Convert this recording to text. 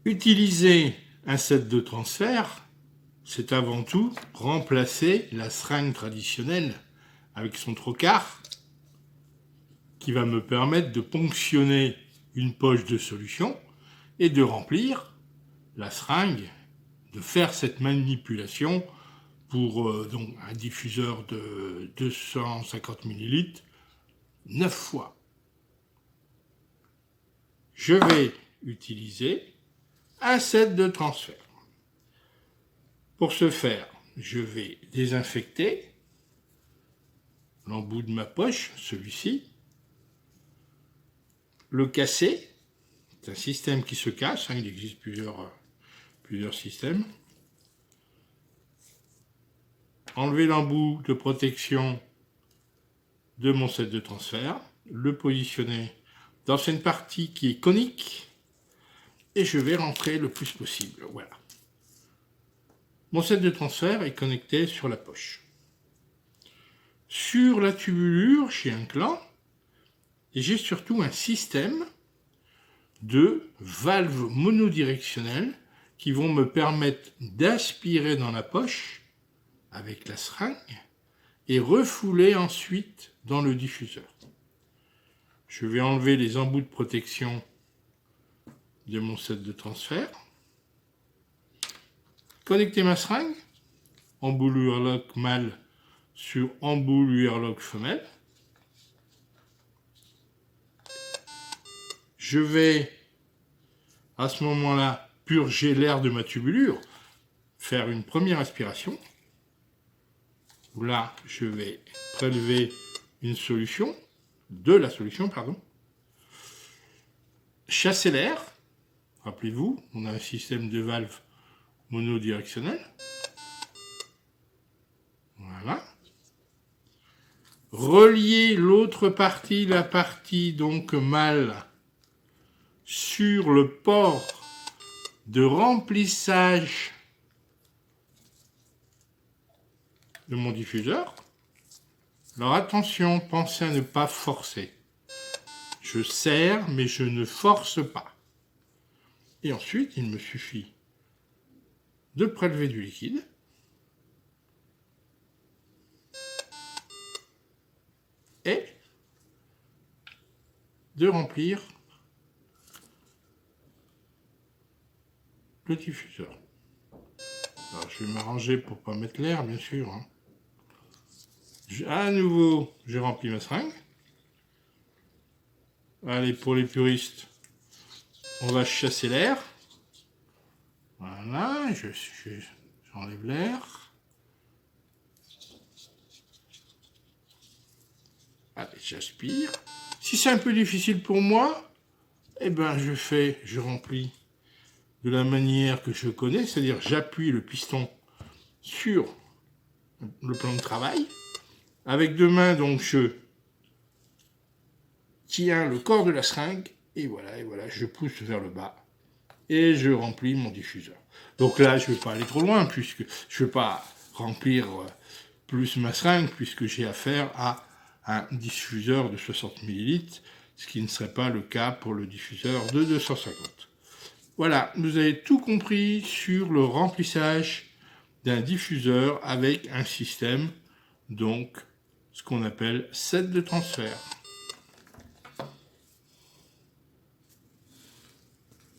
Utiliser un set de transfert, c'est avant tout remplacer la seringue traditionnelle avec son trocard qui va me permettre de ponctionner une poche de solution et de remplir la seringue, de faire cette manipulation pour donc un diffuseur de 250 ml 9 fois. Je vais utiliser un set de transfert. Pour ce faire, je vais désinfecter l'embout de ma poche, celui-ci, le casser. C'est un système qui se casse, il existe plusieurs systèmes. Enlever l'embout de protection de mon set de transfert, le positionner dans une partie qui est conique et je vais rentrer le plus possible. Voilà. Mon set de transfert est connecté sur la poche. Sur la tubulure, j'ai un clan et j'ai surtout un système de valves monodirectionnelles qui vont me permettre d'aspirer dans la poche avec la seringue et refouler ensuite dans le diffuseur. Je vais enlever les embouts de protection de mon set de transfert, connecter ma seringue, embout lock mâle sur embout lock femelle. Je vais à ce moment-là purger l'air de ma tubulure, faire une première aspiration. Là, je vais prélever de la solution, chasser l'air. Rappelez-vous, on a un système de valve monodirectionnel. Voilà. Relier l'autre partie, la partie donc mâle, sur le port de remplissage de mon diffuseur. Alors attention, pensez à ne pas forcer. Je serre, mais je ne force pas. Et ensuite, il me suffit de prélever du liquide. Et de remplir le diffuseur. Alors, je vais m'arranger pour ne pas mettre l'air, bien sûr. À nouveau, je remplis ma seringue. Allez, pour les puristes, on va chasser l'air. Voilà, j'enlève l'air. Allez, j'aspire. Si c'est un peu difficile pour moi, eh ben je remplis de la manière que je connais, c'est-à-dire j'appuie le piston sur le plan de travail. Avec deux mains, donc je tiens le corps de la seringue et voilà, je pousse vers le bas et je remplis mon diffuseur. Donc là, je ne vais pas aller trop loin puisque je ne vais pas remplir plus ma seringue puisque j'ai affaire à un diffuseur de 60 ml, ce qui ne serait pas le cas pour le diffuseur de 250. Voilà, vous avez tout compris sur le remplissage d'un diffuseur avec un système, donc ce qu'on appelle set de transfert.